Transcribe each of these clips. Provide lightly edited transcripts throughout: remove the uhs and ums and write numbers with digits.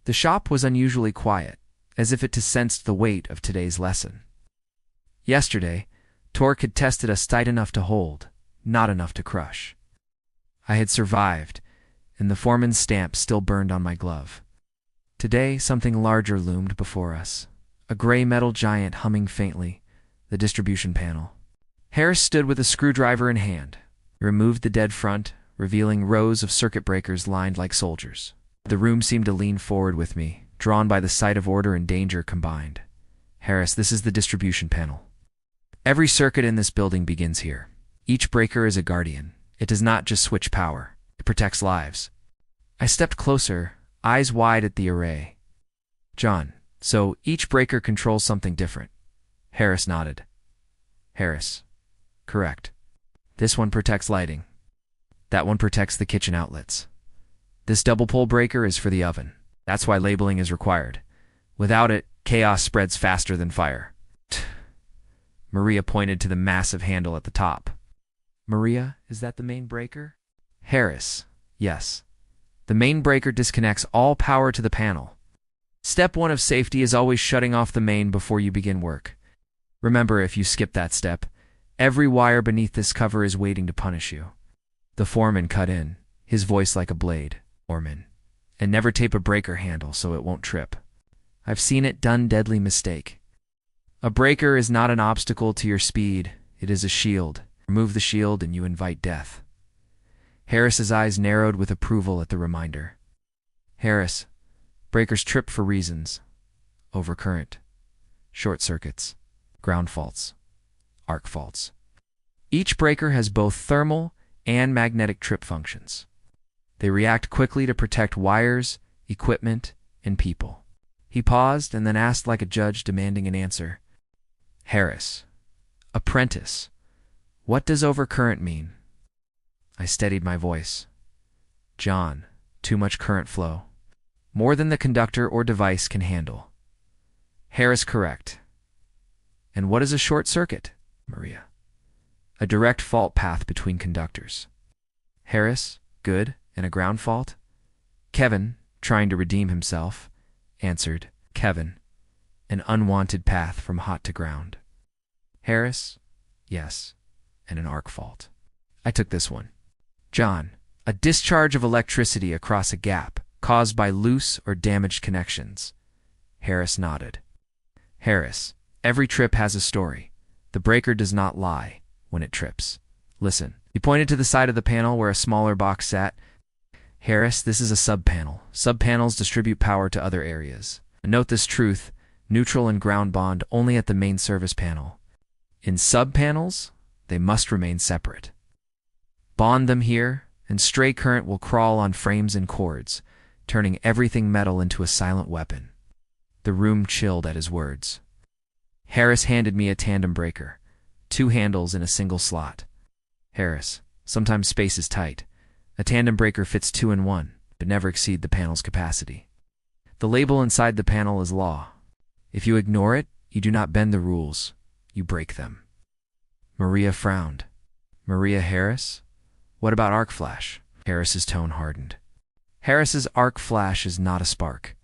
The shop was unusually quiet, as if it sensed the weight of today's lesson. Yesterday, torque had tested us tight enough to hold, not enough to crush. I had survived, and the foreman's stamp still burned on my glove. Today, something larger loomed before us, a gray metal giant humming faintly, the distribution panel. Harris stood with a screwdriver in hand. He removed the dead front, revealing rows of circuit breakers lined like soldiers. The room seemed to lean forward with me, drawn by the sight of order and danger combined. Harris, this is the distribution panel. Every circuit in this building begins here. Each breaker is a guardian. It does not just switch power. It protects lives. I stepped closer, eyes wide at the array. John, so each breaker controls something different. Harris nodded. Harris, correct. This one protects lighting. That one protects the kitchen outlets. This double pole breaker is for the oven. That's why labeling is required. Without it, chaos spreads faster than fire. Maria pointed to the massive handle at the top. Maria, is that the main breaker? Harris, yes. The main breaker disconnects all power to the panel. Step 1 of safety is always shutting off the main before you begin work. Remember, if you skip that step, every wire beneath this cover is waiting to punish you. The foreman cut in, his voice like a blade. Foreman. And never tape a breaker handle so it won't trip. I've seen it done, deadly mistake. A breaker is not an obstacle to your speed, it is a shield. Remove the shield and you invite death. Harris's eyes narrowed with approval at the reminder. Harris, breakers trip for reasons. Overcurrent, short circuits, ground faults, arc faults. Each breaker has both thermal and magnetic trip functions. They react quickly to protect wires, equipment, and people. He paused and then asked like a judge demanding an answer. Harris, apprentice, what does overcurrent mean? I steadied my voice. John, too much current flow. More than the conductor or device can handle. Harris, correct. And what is a short circuit? Maria. A direct fault path between conductors. Harris, good, and a ground fault? Kevin, trying to redeem himself, answered, Kevin, an unwanted path from hot to ground. Harris, yes, and an arc fault. I took this one. John, a discharge of electricity across a gap caused by loose or damaged connections. Harris nodded. Harris, every trip has a story. The breaker does not lie when it trips. Listen. He pointed to the side of the panel where a smaller box sat. Harris, this is a sub-panel. Sub-panels distribute power to other areas. Note this truth, neutral and ground bond only at the main service panel. In sub-panels, they must remain separate. Bond them here, and stray current will crawl on frames and cords, turning everything metal into a silent weapon. The room chilled at his words. Harris handed me a tandem breaker, 2 handles in a single slot. Harris, sometimes space is tight. A tandem breaker fits 2 in 1, but never exceed the panel's capacity. The label inside the panel is law. If you ignore it, you do not bend the rules, you break them. Maria frowned. Maria Harris? What about arc flash? Harris's tone hardened. Harris's arc flash is not a spark.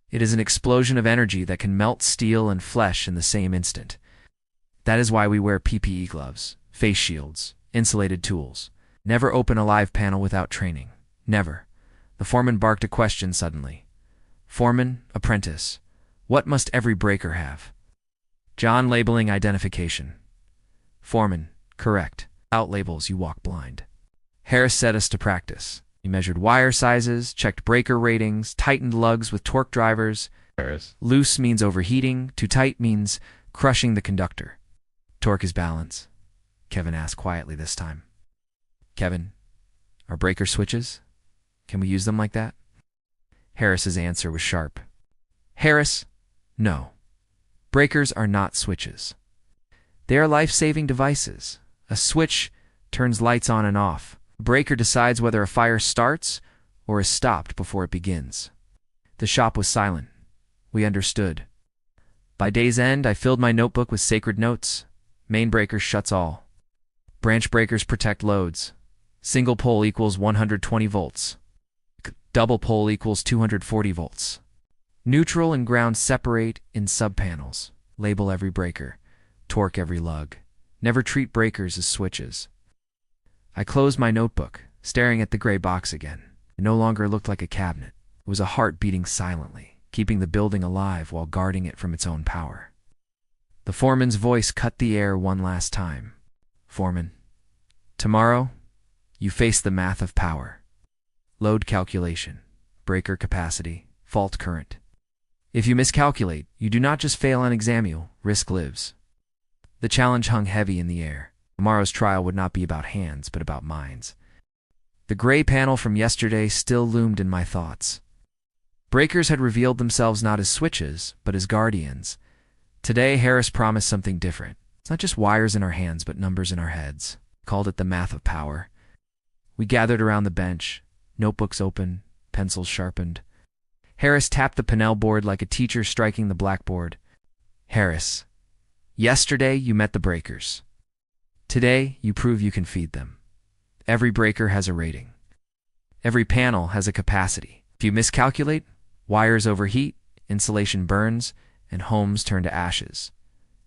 It is an explosion of energy that can melt steel and flesh in the same instant. That is why we wear PPE gloves, face shields, insulated tools. Never open a live panel without training. Never. The foreman barked a question suddenly. Foreman, apprentice, what must every breaker have? John, labeling identification. Foreman, correct. Without labels, you walk blind. Harris set us to practice. He measured wire sizes, checked breaker ratings, tightened lugs with torque drivers. Harris. Loose means overheating, too tight means crushing the conductor. Torque is balance, Kevin asked quietly this time. Kevin, are breaker switches? Can we use them like that? Harris's answer was sharp. Harris, no. Breakers are not switches. They are life-saving devices. A switch turns lights on and off. A breaker decides whether a fire starts or is stopped before it begins. The shop was silent. We understood. By day's end, I filled my notebook with sacred notes. Main breaker shuts all. Branch breakers protect loads. Single pole equals 120 volts. Double pole equals 240 volts. Neutral and ground separate in subpanels. Label every breaker. Torque every lug. Never treat breakers as switches. I closed my notebook, staring at the gray box again. It no longer looked like a cabinet. It was a heart beating silently, keeping the building alive while guarding it from its own power. The foreman's voice cut the air one last time. Foreman, tomorrow, you face the math of power. Load calculation, breaker capacity, fault current. If you miscalculate, you do not just fail on exam, you risk lives. The challenge hung heavy in the air. Tomorrow's trial would not be about hands, but about minds. The gray panel from yesterday still loomed in my thoughts. Breakers had revealed themselves not as switches, but as guardians. Today, Harris promised something different. It's not just wires in our hands, but numbers in our heads. Called it the math of power. We gathered around the bench, notebooks open, pencils sharpened. Harris tapped the panelboard like a teacher striking the blackboard. Harris, yesterday you met the breakers. Today, you prove you can feed them. Every breaker has a rating. Every panel has a capacity. If you miscalculate, wires overheat, insulation burns, and homes turn to ashes.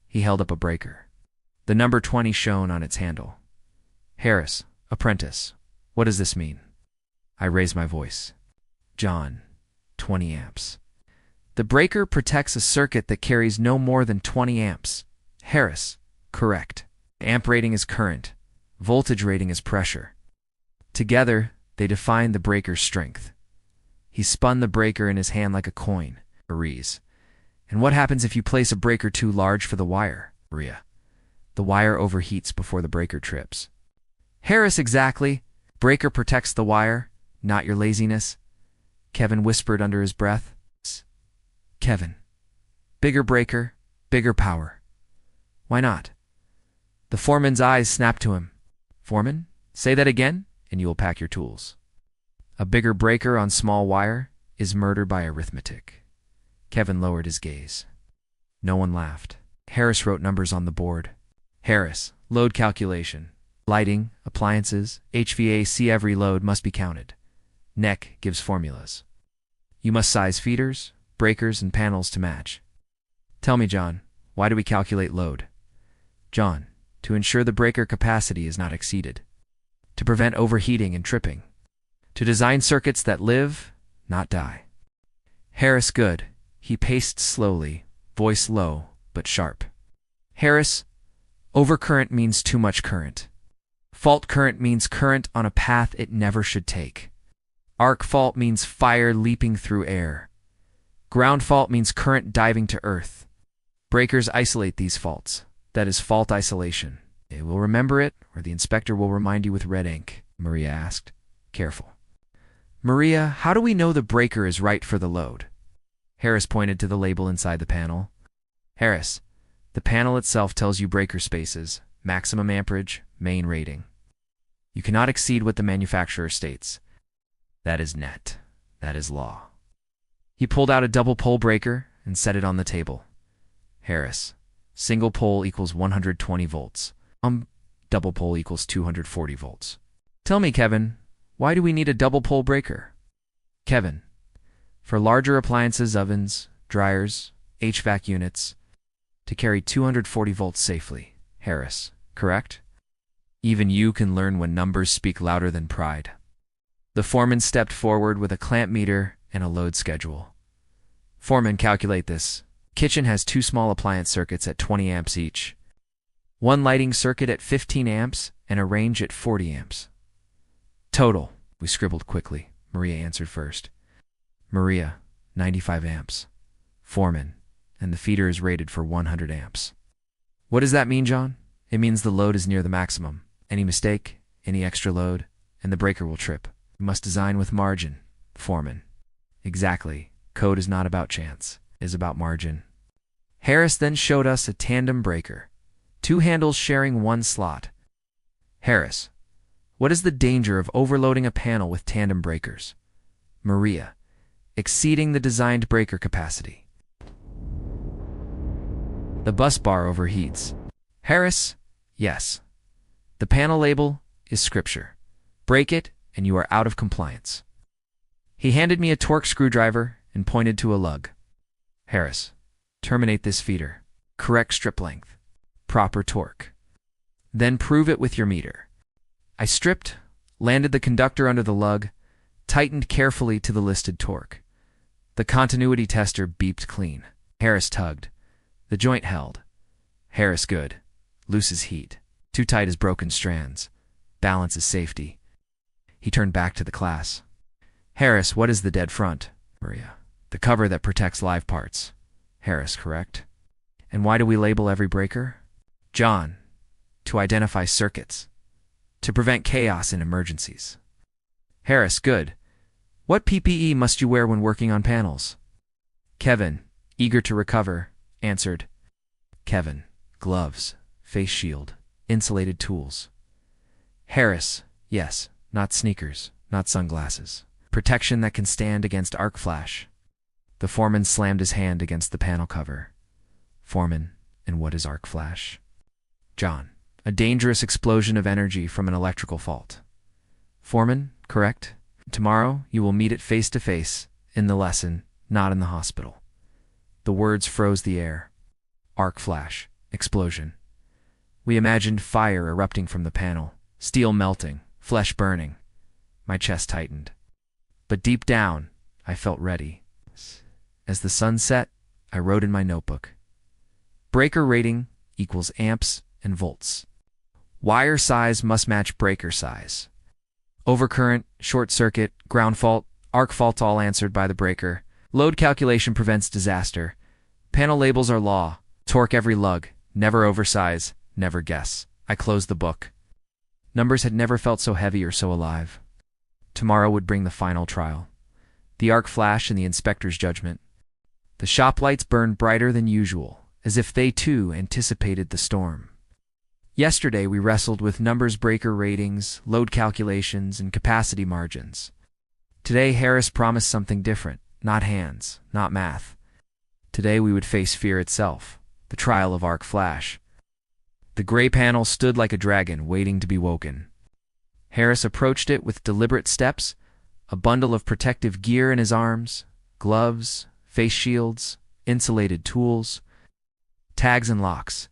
He held up a breaker. The number 20 shone on its handle. Harris, apprentice, what does this mean? I raised my voice. Jon, 20 amps. The breaker protects a circuit that carries no more than 20 amps. Harris, correct. Amp rating is current. Voltage rating is pressure. Together, they define the breaker's strength. He spun the breaker in his hand like a coin. Maria. And what happens if you place a breaker too large for the wire? Maria. The wire overheats before the breaker trips. Harris, exactly. Breaker protects the wire, not your laziness. Kevin whispered under his breath. Kevin. Bigger breaker, bigger power. Why not? The foreman's eyes snapped to him. Foreman, say that again, and you will pack your tools. A bigger breaker on small wire is murder by arithmetic. Kevin lowered his gaze. No one laughed. Harris wrote numbers on the board. Harris, load calculation. Lighting, appliances, HVAC, every load must be counted. NEC gives formulas. You must size feeders, breakers, and panels to match. Tell me, Jon, why do we calculate load? Jon, to ensure the breaker capacity is not exceeded. To prevent overheating and tripping. To design circuits that live, not die. Harris, good. He paced slowly, voice low, but sharp. Harris, overcurrent means too much current. Fault current means current on a path it never should take. Arc fault means fire leaping through air. Ground fault means current diving to earth. Breakers isolate these faults. That is fault isolation. They will remember it, or the inspector will remind you with red ink, Maria asked. Careful. Maria, how do we know the breaker is right for the load? Harris pointed to the label inside the panel. Harris, the panel itself tells you breaker spaces, maximum amperage, main rating. You cannot exceed what the manufacturer states. That is net. That is law. He pulled out a double pole breaker and set it on the table. Harris, single pole equals 120 volts. Double pole equals 240 volts. Tell me, Kevin, why do we need a double pole breaker? Kevin, for larger appliances, ovens, dryers, HVAC units, to carry 240 volts safely. Harris, correct? Even you can learn when numbers speak louder than pride. The foreman stepped forward with a clamp meter and a load schedule. Foreman, calculate this. Kitchen has 2 small appliance circuits at 20 amps each. 1 lighting circuit at 15 amps and a range at 40 amps. Total, we scribbled quickly. Maria answered first. Maria, 95 amps. Foreman, and the feeder is rated for 100 amps. What does that mean, Jon? It means the load is near the maximum. Any mistake, any extra load, and the breaker will trip. You must design with margin. Foreman. Exactly. Code is not about chance. It is about margin. Harris then showed us a tandem breaker. 2 handles sharing 1 slot. Harris. What is the danger of overloading a panel with tandem breakers? Maria. Exceeding the designed breaker capacity. The bus bar overheats. Harris. Yes. The panel label is scripture. Break it, and you are out of compliance. He handed me a torque screwdriver and pointed to a lug. Harris, terminate this feeder. Correct strip length. Proper torque. Then prove it with your meter. I stripped, landed the conductor under the lug, tightened carefully to the listed torque. The continuity tester beeped clean. Harris tugged. The joint held. Harris good. Loose as heat. Too tight as broken strands. Balance is safety. He turned back to the class. Harris, what is the dead front? Maria. The cover that protects live parts. Harris, correct. And why do we label every breaker? Jon, to identify circuits. To prevent chaos in emergencies. Harris, good. What PPE must you wear when working on panels? Kevin, eager to recover, answered. Kevin, gloves, face shield, insulated tools. Harris, yes, not sneakers, not sunglasses. Protection that can stand against arc flash. The foreman slammed his hand against the panel cover. Foreman, and what is arc flash? Jon, a dangerous explosion of energy from an electrical fault. Foreman, correct? Tomorrow you will meet it face to face, in the lesson, not in the hospital. The words froze the air. Arc flash, explosion. We imagined fire erupting from the panel, steel melting, flesh burning. My chest tightened. But deep down, I felt ready. As the sun set, I wrote in my notebook. Breaker rating equals amps and volts. Wire size must match breaker size. Overcurrent, short circuit, ground fault, arc faults all answered by the breaker. Load calculation prevents disaster. Panel labels are law. Torque every lug. Never oversize. Never guess. I closed the book. Numbers had never felt so heavy or so alive. Tomorrow would bring the final trial. The arc flash and the inspector's judgment. The shop lights burned brighter than usual, as if they too anticipated the storm. Yesterday we wrestled with numbers, breaker ratings, load calculations, and capacity margins. Today Harris promised something different, not hands, not math. Today we would face fear itself, the trial of arc flash. The gray panel stood like a dragon waiting to be woken. Harris approached it with deliberate steps, a bundle of protective gear in his arms, gloves, face shields, insulated tools, tags and locks.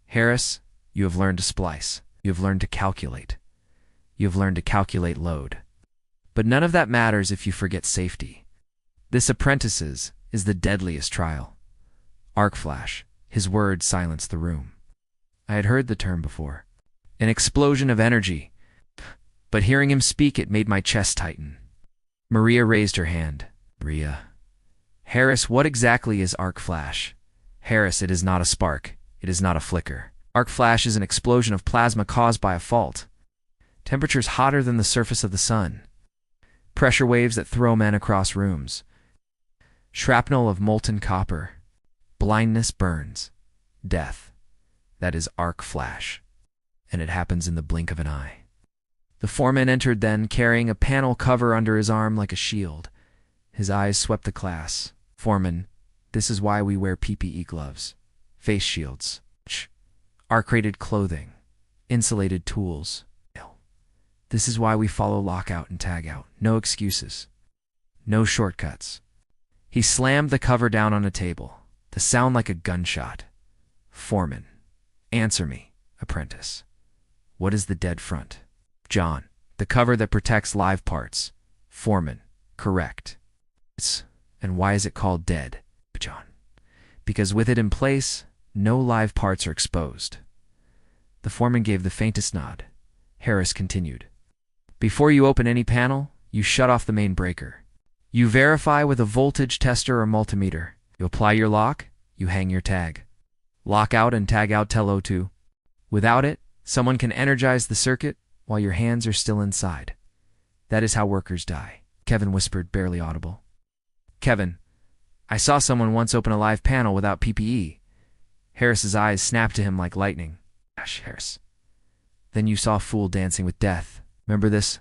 Harris, you have learned to splice. You have learned to calculate. You have learned to calculate load. But none of that matters if you forget safety. This apprentices is the deadliest trial. Arc flash. His words silenced the room. I had heard the term before. An explosion of energy. But hearing him speak, it made my chest tighten. Maria raised her hand. Maria. Harris, what exactly is arc flash? Harris, it is not a spark. It is not a flicker. Arc flash is an explosion of plasma caused by a fault. Temperatures hotter than the surface of the sun. Pressure waves that throw men across rooms. Shrapnel of molten copper. Blindness, burns. Death. That is arc flash. And it happens in the blink of an eye. The foreman entered then, carrying a panel cover under his arm like a shield. His eyes swept the class. Foreman, this is why we wear PPE gloves. Face shields. Arc-rated clothing. Insulated tools. This is why we follow lockout and tagout. No excuses. No shortcuts. He slammed the cover down on a table. The sound like a gunshot. Foreman, answer me, apprentice. What is the dead front? Jon, the cover that protects live parts. Foreman, correct. And why is it called dead? Jon, because with it in place, no live parts are exposed. The foreman gave the faintest nod. Harris continued. Before you open any panel, you shut off the main breaker. You verify with a voltage tester or multimeter. You apply your lock, you hang your tag. Lockout and tagout tell O2. Without it, someone can energize the circuit while your hands are still inside. That is how workers die, Kevin whispered, barely audible. Kevin, I saw someone once open a live panel without PPE. Harris's eyes snapped to him like lightning. Gosh, Harris. Then you saw a fool dancing with death. Remember this?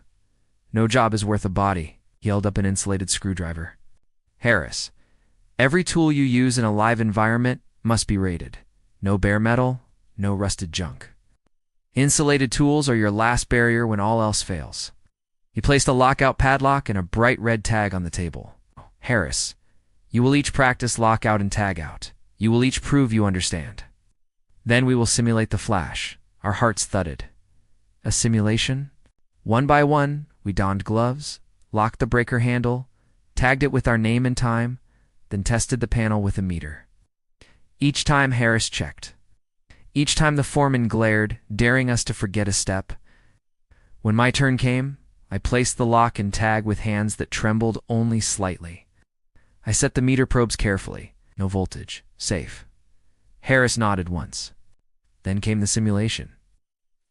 No job is worth a body. He held up an insulated screwdriver. Harris, every tool you use in a live environment must be rated. No bare metal, no rusted junk. Insulated tools are your last barrier when all else fails. He placed a lockout padlock and a bright red tag on the table. Harris, You will each practice lockout and tagout. You will each prove you understand. Then we will simulate the flash. Our hearts thudded. A simulation? One by one, we donned gloves, locked the breaker handle, tagged it with our name and time, then tested the panel with a meter. Each time Harris checked. Each time the foreman glared, daring us to forget a step. When my turn came, I placed the lock and tag with hands that trembled only slightly. I set the meter probes carefully. No voltage. Safe. Harris nodded once. Then came the simulation.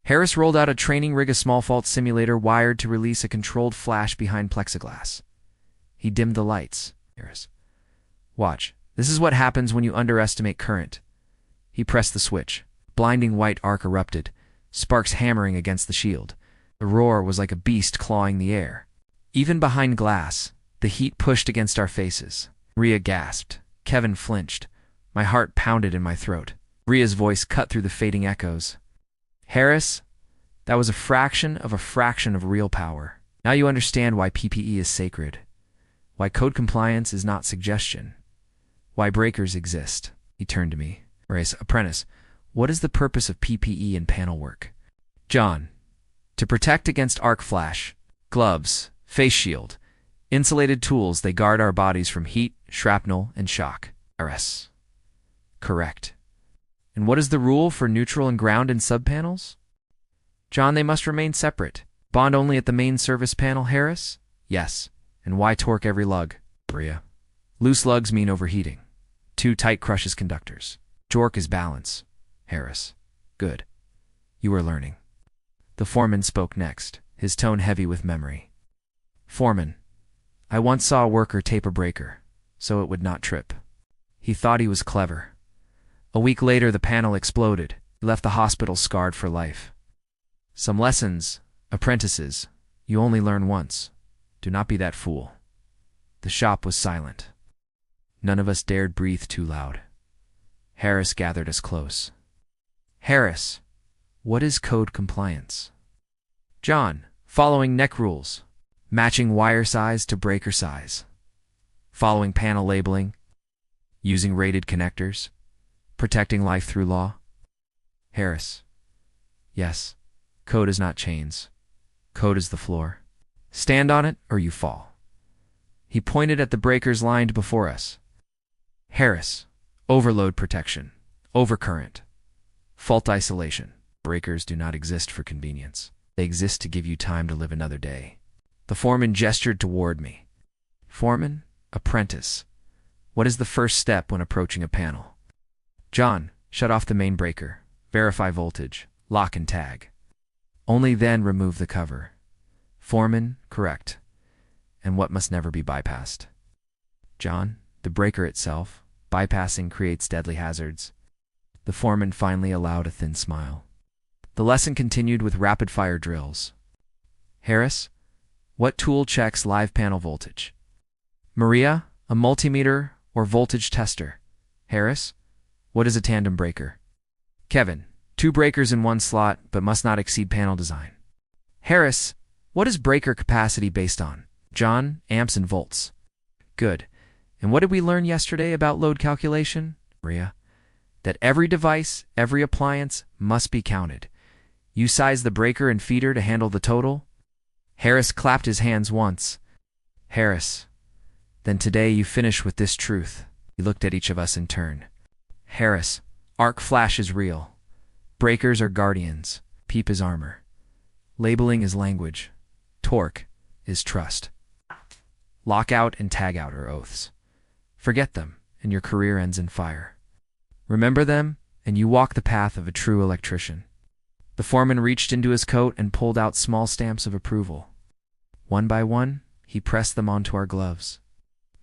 Harris rolled out a training rig, a small fault simulator wired to release a controlled flash behind plexiglass. He dimmed the lights. Harris. Watch. This is what happens when you underestimate current. He pressed the switch. Blinding white arc erupted, sparks hammering against the shield. The roar was like a beast clawing the air. Even behind glass, the heat pushed against our faces. Maria gasped. Kevin flinched. My heart pounded in my throat. Maria's voice cut through the fading echoes. Harris, that was a fraction of real power. Now you understand why PPE is sacred. Why code compliance is not suggestion. Why breakers exist. He turned to me. Harris, apprentice, what is the purpose of PPE in panel work? Jon, to protect against arc flash. Gloves, face shield, insulated tools, they guard our bodies from heat, shrapnel, and shock. Harris. Correct. And what is the rule for neutral and ground in subpanels? Jon, they must remain separate. Bond only at the main service panel. Harris? Yes. And why torque every lug? Maria. Loose lugs mean overheating. Too tight crushes conductors. Torque is balance. Harris. Good. You are learning. The foreman spoke next, his tone heavy with memory. Foreman, I once saw a worker tape a breaker, so it would not trip. He thought he was clever. A week later, the panel exploded. He left the hospital scarred for life. Some lessons, apprentices, you only learn once. Do not be that fool. The shop was silent. None of us dared breathe too loud. Harris gathered us close. Harris, what is code compliance? Jon, following neck rules, matching wire size to breaker size, following panel labeling, using rated connectors, protecting life through law. Harris, yes, code is not chains. Code is the floor. Stand on it or you fall. He pointed at the breakers lined before us. Harris, overload protection, overcurrent, fault isolation. Breakers do not exist for convenience. They exist to give you time to live another day. The foreman gestured toward me. Foreman, apprentice, what is the first step when approaching a panel? Jon, shut off the main breaker, verify voltage, lock and tag. Only then remove the cover. Foreman, correct. And what must never be bypassed? Jon, the breaker itself. Bypassing creates deadly hazards. The foreman finally allowed a thin smile. The lesson continued with rapid-fire drills. Harris, what tool checks live panel voltage? Maria, a multimeter or voltage tester. Harris, what is a tandem breaker? Kevin, 2 breakers in one slot but must not exceed panel design. Harris, what is breaker capacity based on? Jon, amps and volts. Good. And what did we learn yesterday about load calculation? Maria, that every device, every appliance must be counted. You size the breaker and feeder to handle the total? Harris clapped his hands once. Harris, then today you finish with this truth. He looked at each of us in turn. Harris, arc flash is real. Breakers are guardians. PEEP is armor. Labeling is language. Torque is trust. Lockout and tagout are oaths. Forget them, and your career ends in fire. Remember them, and you walk the path of a true electrician. The foreman reached into his coat and pulled out small stamps of approval. One by one, he pressed them onto our gloves.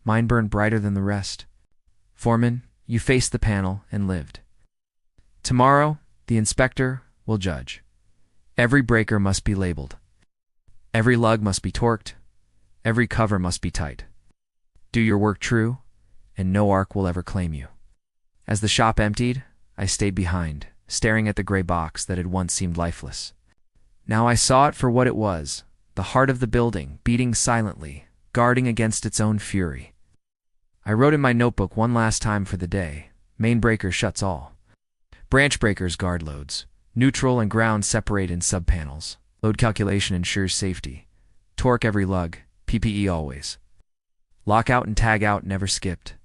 Mine burned brighter than the rest. Foreman, you faced the panel and lived. Tomorrow, the inspector will judge. Every breaker must be labeled. Every lug must be torqued. Every cover must be tight. Do your work true, and no arc will ever claim you. As the shop emptied, I stayed behind, staring at the gray box that had once seemed lifeless. Now I saw it for what it was, the heart of the building, beating silently, guarding against its own fury. I wrote in my notebook one last time for the day. Main breaker shuts all. Branch breakers guard loads. Neutral and ground separate in subpanels. Load calculation ensures safety. Torque every lug. PPE always. Lockout and tagout never skipped.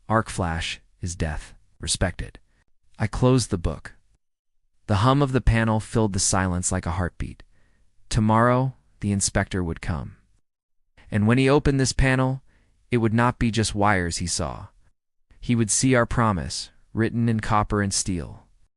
Arc flash is death. Respected. I closed the book. The hum of the panel filled the silence like a heartbeat. Tomorrow, the inspector would come. And when he opened this panel, it would not be just wires he saw. He would see our promise, written in copper and steel.